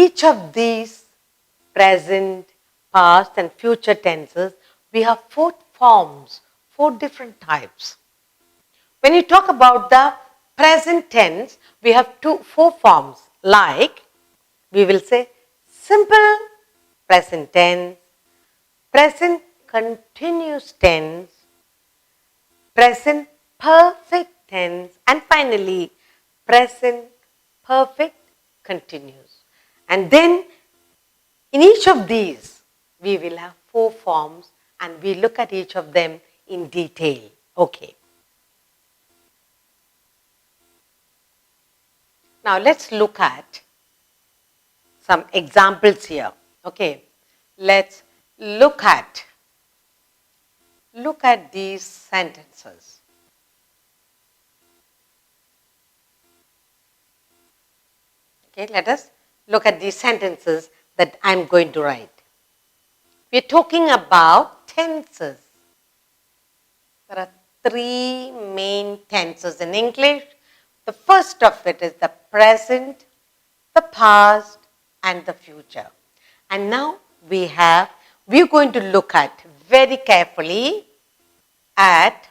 each of these present, past and future tenses, we have 4 forms, 4 different types. When you talk about the present tense, we have 4 forms, like we will say simple present tense, present continuous tense, present perfect tense, and finally present perfect continuous. And then in each of these, we will have 4 forms and we look at each of them in detail. Okay. Now let's look at some examples here. Okay. Let's look at these sentences. Okay, let us look at these sentences that I'm going to write. We're talking about tenses. There are 3 main tenses in English. The first of it is the present, the past, and the future. And now we're going to look at very carefully at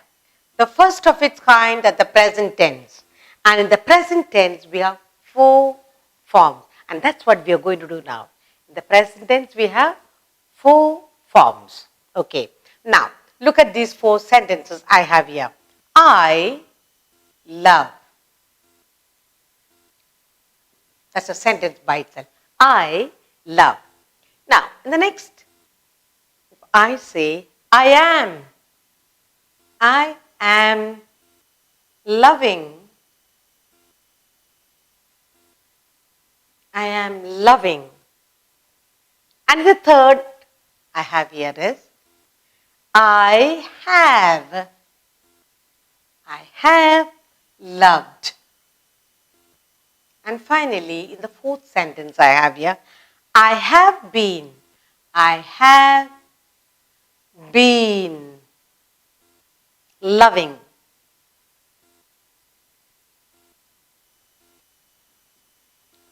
the first of its kind, at the present tense. And in the present tense, we have 4 forms. And that's what we are going to do now. In the present tense, we have 4 forms. Okay. Now, look at these 4 sentences I have here. I love. That's a sentence by itself. I love. Now, in the next, if I say, I am loving. I am loving. And the third I have here is, I have loved. And finally, in the 4th sentence I have here, I have been loving.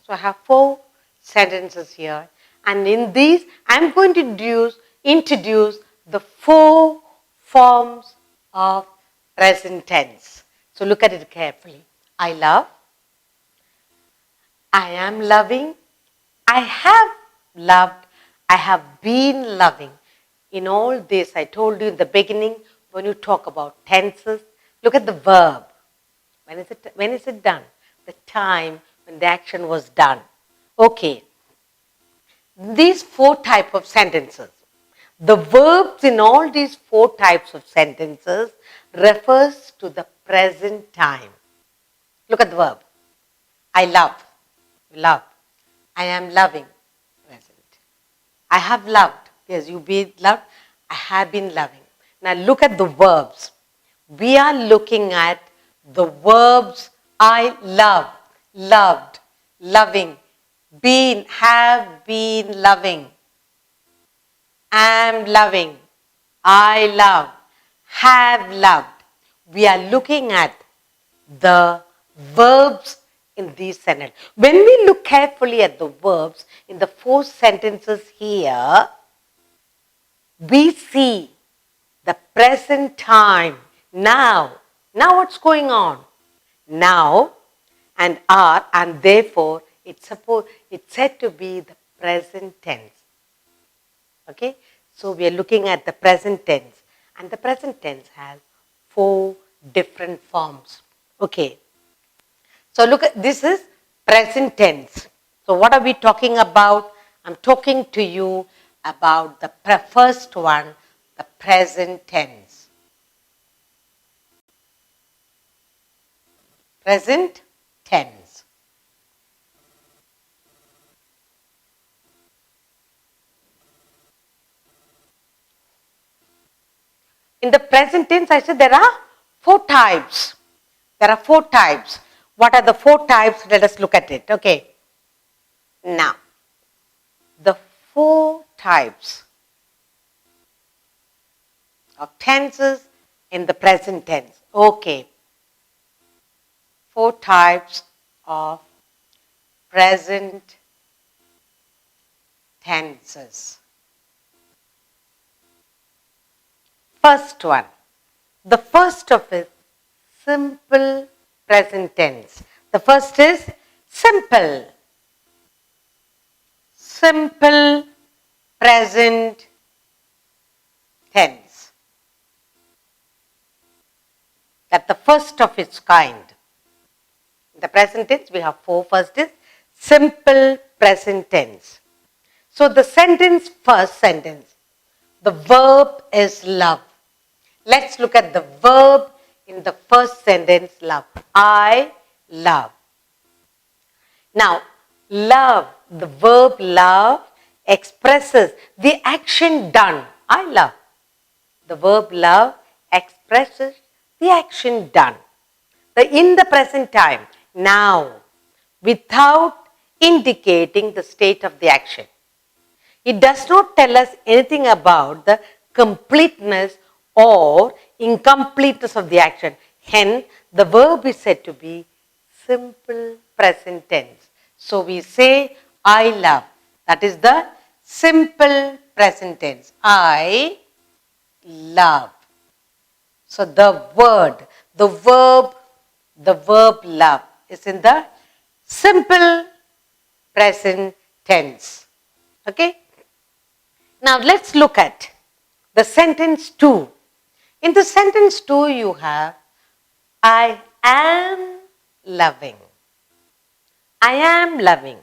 So I have 4 sentences here, and in these I am going to introduce the 4 forms of present tense. So look at it carefully. I love, I am loving, I have loved, I have been loving. In all this, I told you in the beginning, when you talk about tenses, look at the verb. When is it done? The time when the action was done. Okay. These 4 types of sentences, the verbs in all these 4 types of sentences refers to the present time. Look at the verb. I love. I am loving. Present. I have loved. Yes, you be loved. I have been loving. Now look at the verbs. We are looking at the verbs I love, loved, loving, been, have been loving, am loving, I love, have loved. We are looking at the verbs in these sentences. When we look carefully at the verbs in the 4 sentences here, we see the present time, now. Now what's going on? Now and are, and therefore it's said to be the present tense. Okay? So we are looking at the present tense, and the present tense has 4 different forms. Okay. So look at, this is present tense. So what are we talking about? I'm talking to you about the first one, the present tense. Present tense. In the present tense, I said there are 4 types. There are 4 types. What are the 4 types? Let us look at it. Okay. Now, the 4 types of tenses in the present tense. Okay. 4 types of present tenses. First one. The first of it, simple present tense. The first is simple. Simple present tense. That's the first of its kind. In the present tense, we have four. First is simple present tense. So the sentence, first sentence, the verb is love. Let's look at the verb in the first sentence, love. I love. Now, love, the verb love expresses the action done. I love. The verb love expresses the action done. In the present time, now, without indicating the state of the action. It does not tell us anything about the completeness or incompleteness of the action. Hence, the verb is said to be simple present tense. So we say, I love. That is the simple present tense. I love. So the word, the verb love is in the simple present tense. Okay? Now let's look at the sentence 2. In the sentence 2 you have, I am loving. I am loving.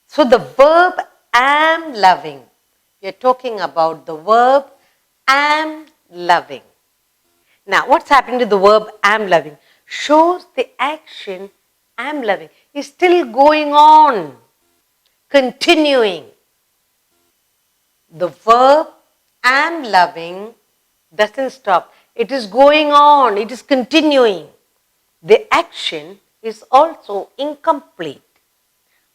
So the verb am loving, we are talking about the verb am loving. Now what's happening to the verb am loving? Shows the action am loving is still going on, continuing. The verb am loving doesn't stop. It is going on. It is continuing. The action is also incomplete,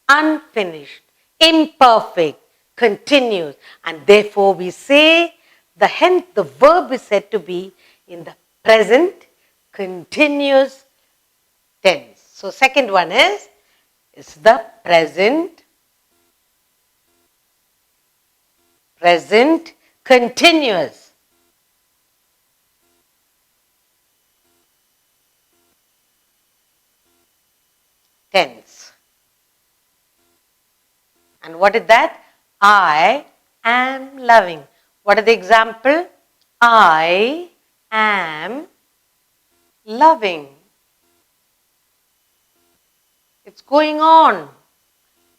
unfinished, imperfect, continuous. And therefore we say hence the verb is said to be in the present continuous tense. So second one is the present continuous. Tense. And what is that? I am loving. What is the example? I am loving. It's going on.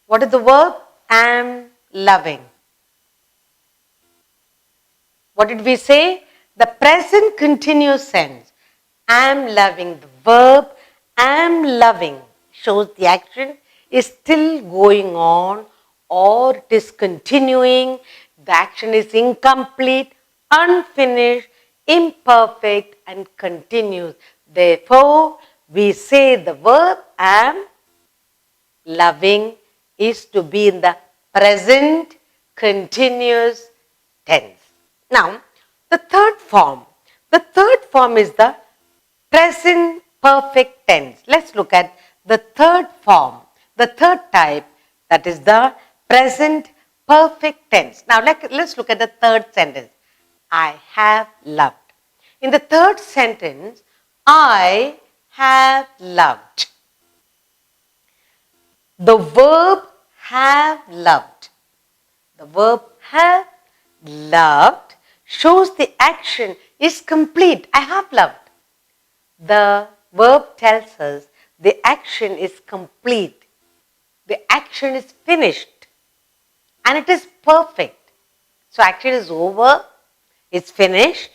What is the verb? Am loving. What did we say? The present continuous tense. Am loving. The verb am loving shows the action is still going on or it is continuing. The action is incomplete, unfinished, imperfect and continuous. Therefore, we say the verb am loving is to be in the present continuous tense. Now, the third form is the present perfect tense. Let's look at the third form, the third type, that is the present perfect tense. Now, let's look at the third sentence. I have loved. In the third sentence, I have loved. The verb have loved. The verb have loved shows the action is complete. I have loved. The verb tells us the action is complete. The action is finished. And it is perfect. So action is over, it's finished,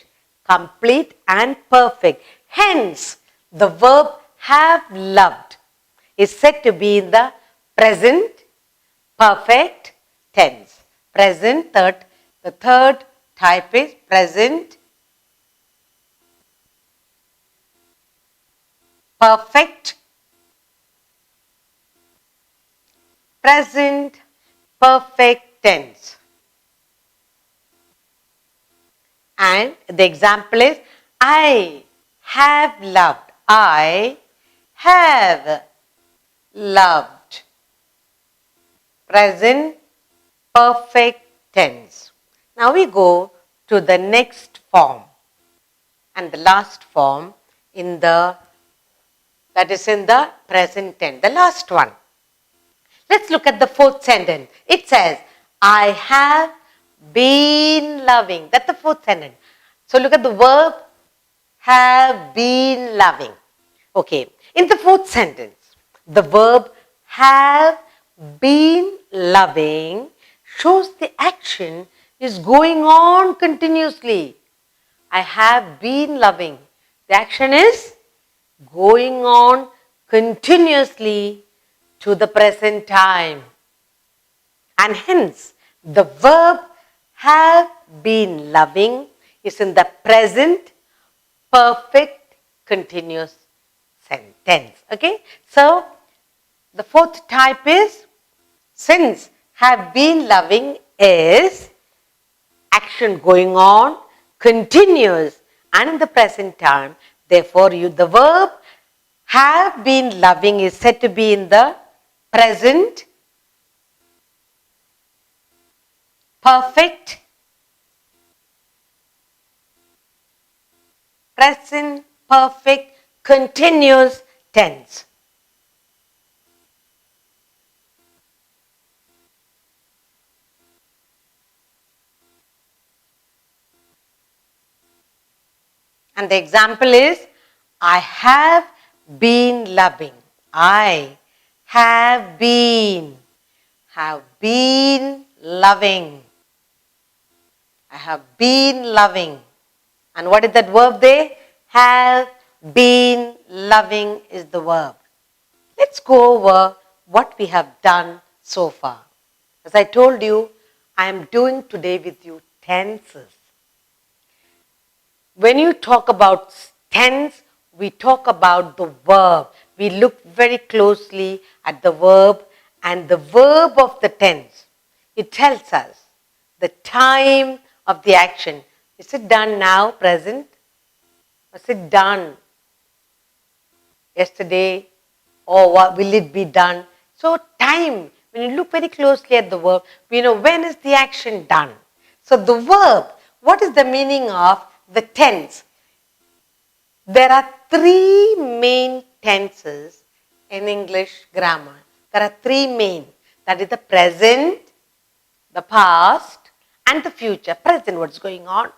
complete and perfect. Hence, the verb have loved is said to be in the present perfect tense. Present, the third type is present perfect, present perfect tense. And the example is, I have loved. I have loved. Present perfect tense. Now we go to the next form and the last form that is in the present tense, the last one. Let's look at the fourth sentence. It says, I have been loving. That's the fourth sentence. So look at the verb have been loving. Okay. In the fourth sentence, the verb have been loving shows the action is going on continuously. I have been loving. The action is going on continuously to the present time. And hence, the verb have been loving is in the present perfect continuous tense. Okay? So, the fourth type is, since have been loving is action going on, continuous and in the present time. Therefore, the verb have been loving is said to be in the present perfect continuous tense. And the example is, I have been loving. I have been loving. I have been loving. And what is that verb there? Have been loving is the verb. Let's go over what we have done so far. As I told you, I am doing today with you tenses. When you talk about tense, we talk about the verb. We look very closely at the verb and the verb of the tense. It tells us the time of the action. Is it done now, present? Was it done yesterday? Or what will it be done? So time, when you look very closely at the verb, we know when is the action done. So the verb, what is the meaning of the tense? There are three main tenses in English grammar. There are three main. That is the present, the past, and the future. Present, what's going on?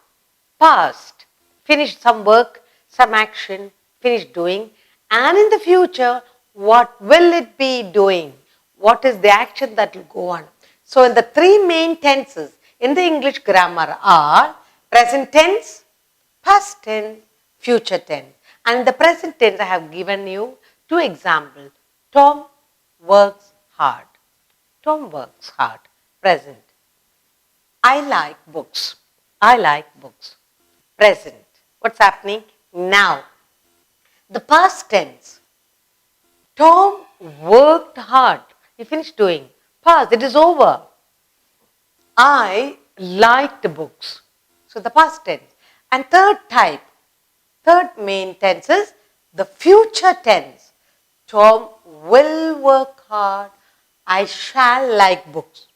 Past, finished some work, some action, finished doing. And in the future, what will it be doing? What is the action that will go on? So, in the three main tenses in the English grammar are present tense, past tense, future tense. And in the present tense, I have given you two examples. Tom works hard. Tom works hard. Present. I like books. I like books. Present. What's happening? Now. The past tense. Tom worked hard. He finished doing. Past. It is over. I liked books. So the past tense. And third main tense is the future tense. Tom will work hard. I shall like books.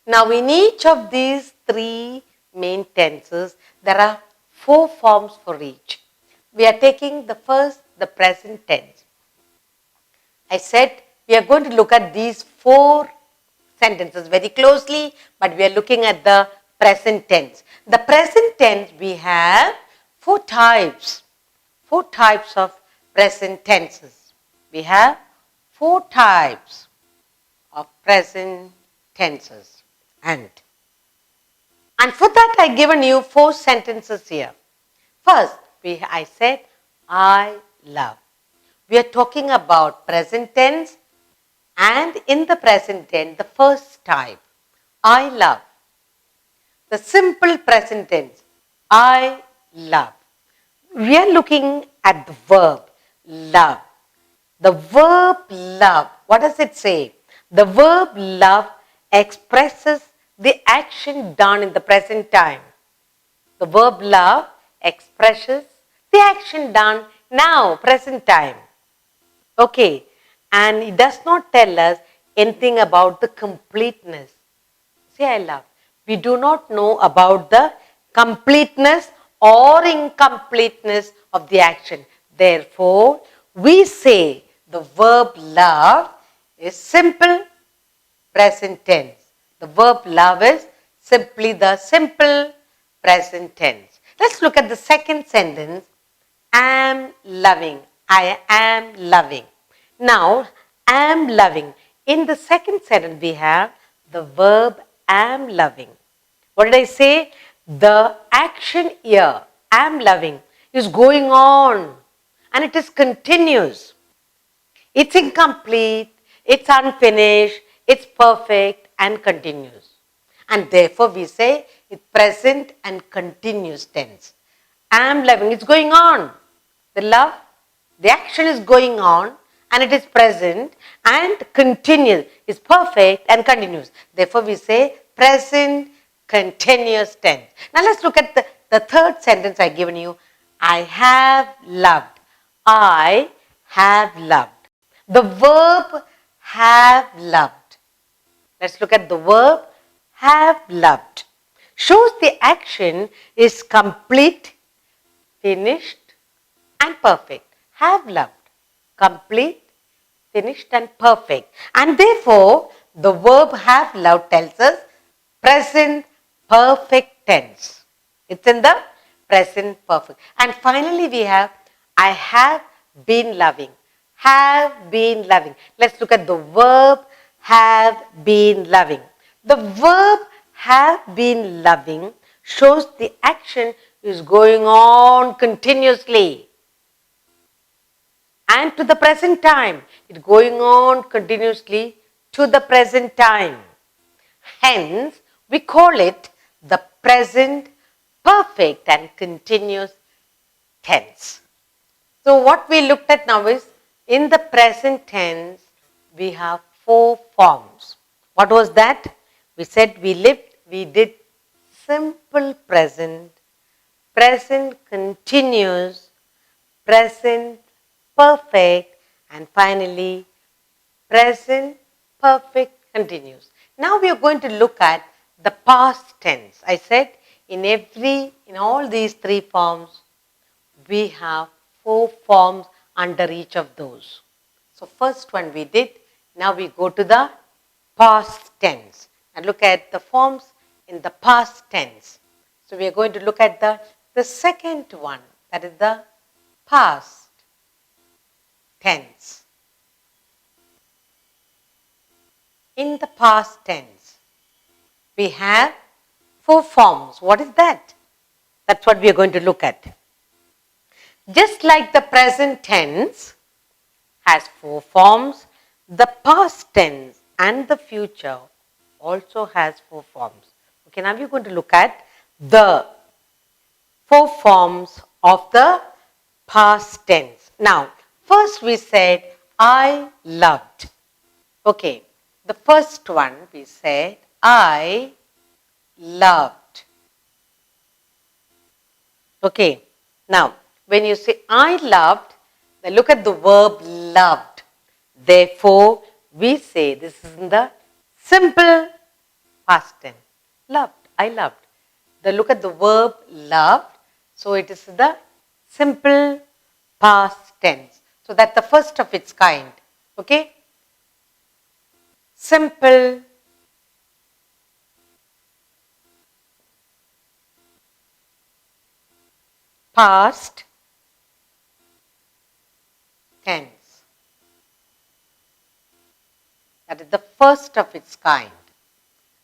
Now in each of these three main tenses, there are four forms for each. We are taking the present tense. I said we are going to look at these four sentences very closely, but we are looking at the present tense. The present tense, we have four types of present tenses. We have four types of present tenses. And for that I given you four sentences here. First, I said, I love. We are talking about present tense, and in the present tense, the first type, I love. The simple present tense, I love. We are looking at the verb, love. The verb love, what does it say? The verb love expresses the action done in the present time. The verb love expresses the action done now, present time. Okay, and it does not tell us anything about the completeness. say I love. We do not know about the completeness or incompleteness of the action. Therefore, we say the verb love is simple present tense. The verb love is simply the simple present tense. Let's look at the second sentence. Am loving. I am loving. Now, am loving. In the second sentence, we have the verb am loving. What did I say? The action here, am loving, is going on and it is continuous. It's incomplete, it's unfinished, it's perfect and continuous. And therefore we say it's present and continuous tense. Am loving, it's going on. The love, the action is going on and it is present and continuous. It's perfect and continuous. Therefore we say present continuous tense. Now let's look at the third sentence I've given you. I have loved. I have loved. The verb have loved. Let's look at the verb have loved. Shows the action is complete, finished and perfect. Have loved. Complete, finished and perfect. And therefore, the verb have loved tells us present perfect tense. It's in the present perfect. And finally, we have I have been loving. Have been loving. Let's look at the verb have been loving. The verb have been loving shows the action is going on continuously and to the present time. It's going on continuously to the present time. Hence, we call it the present perfect and continuous tense. So what we looked at now is in the present tense, we have 4 forms. What was that? We said we did simple present, present continuous, present perfect, and finally present perfect continuous. Now we are going to look at the past tense. I said in all these 3 forms, we have 4 forms under each of those. So first one we did, now we go to the past tense and look at the forms in the past tense. So we are going to look at the second one, that is the past tense. In the past tense, we have 4 forms. What is that? That's what we are going to look at. Just like the present tense has 4 forms, the past tense and the future also has 4 forms. Okay, now we're going to look at the 4 forms of the past tense. Now, first we said, I loved. Okay, the first one we said, I loved. Okay, now when you say I loved, then look at the verb loved. Therefore, we say this is in the simple past tense. Loved, I loved. Then look at the verb loved. So it is the simple past tense. So that's the first of its kind. Okay? Simple past tense. That is the first of its kind.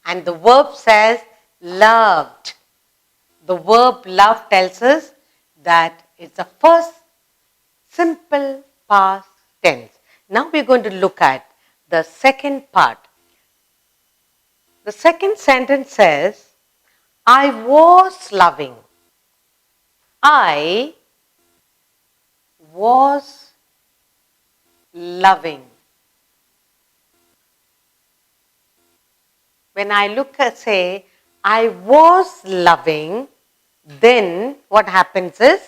And the verb says loved. The verb love tells us that it's the first simple past tense. Now we're going to look at the second part. The second sentence says, I was loving. I was loving. When I look at say, I was loving, then what happens is,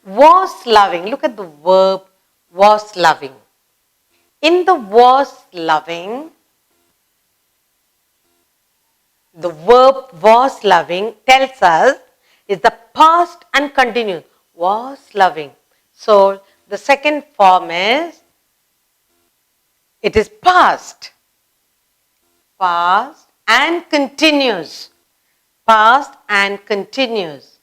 was loving. Look at the verb was loving. In the was loving, The verb was loving tells us is the past and continuous. Was loving. So the second form is, it is past. Past and continuous. Past and continuous.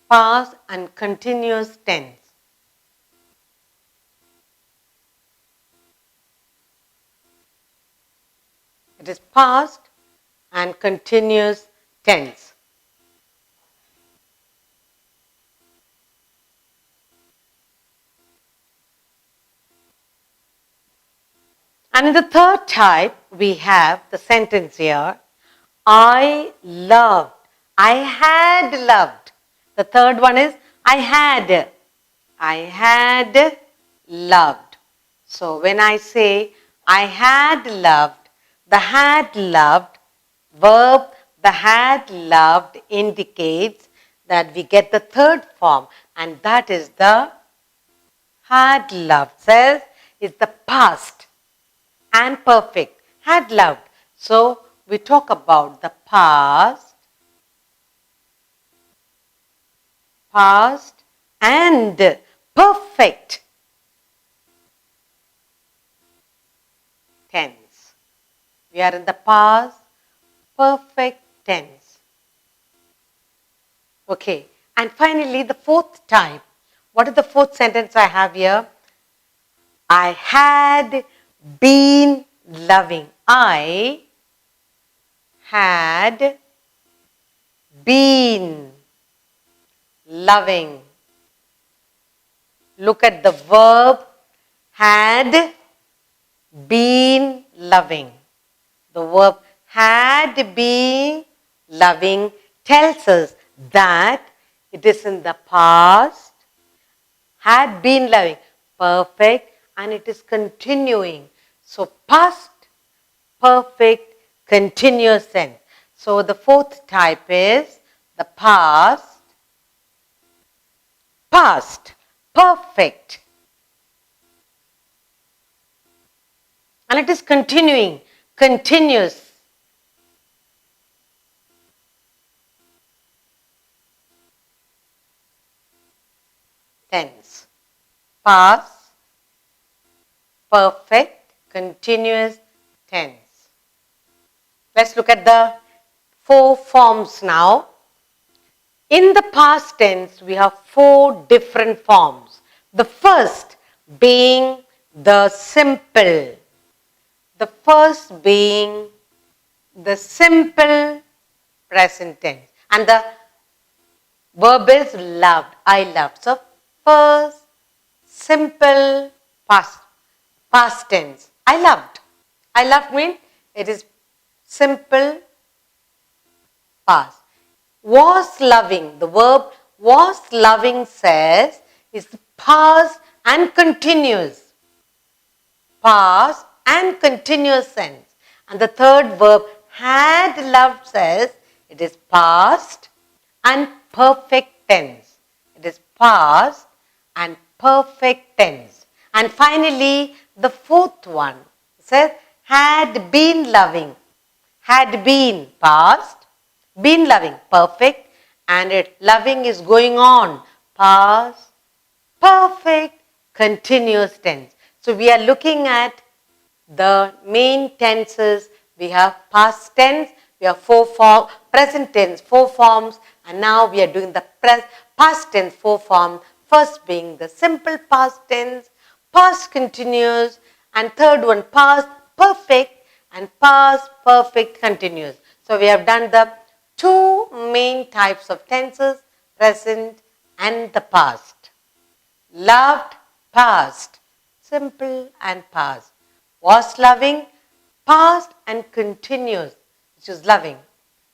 Past and continuous tense. It is past and continuous tense. And in the third type, we have the sentence here, I loved. I had loved. The third one is, I had. I had loved. So when I say, I had loved, the had loved verb, the had loved indicates that we get the third form, and that is the had loved. Says is the past and perfect. Had loved. So we talk about the past, and perfect tense. We are in the past perfect tense. Okay. And finally, the fourth type. What is the fourth sentence I have here? I had been loving. I had been loving. Look at the verb had been loving. The verb had been loving tells us that it is in the past, had been loving, perfect, and it is continuing. So past, perfect, continuous tense. So the fourth type is the past, perfect. And it is continuing, continuous. Tense. Past, perfect, continuous tense. Let's look at the four forms now. In the past tense, we have four different forms. The first being the simple. The first being the simple present tense. And the verb is loved. I loved. So first simple past tense. I loved. I loved means it is simple past. Was loving. The verb was loving says is past and continuous. Past and continuous tense. And the third verb had loved says it is past and perfect tense. It is past and perfect tense. And finally, the fourth one says had been loving. Had been past, been loving perfect, and it loving is going on past, perfect, continuous tense. So we are looking at the main tenses. We have past tense, we have present tense, four forms, and now we are doing the past tense, four forms. First being the simple past tense, past continuous, and third one past perfect and past perfect continuous. So we have done the two main types of tenses, present and the past. Loved, past, simple and past. Was loving, past and continuous, which is loving.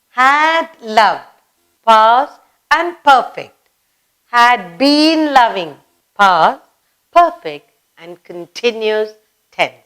Had loved, past and perfect. Had been loving, past, perfect and continuous tense.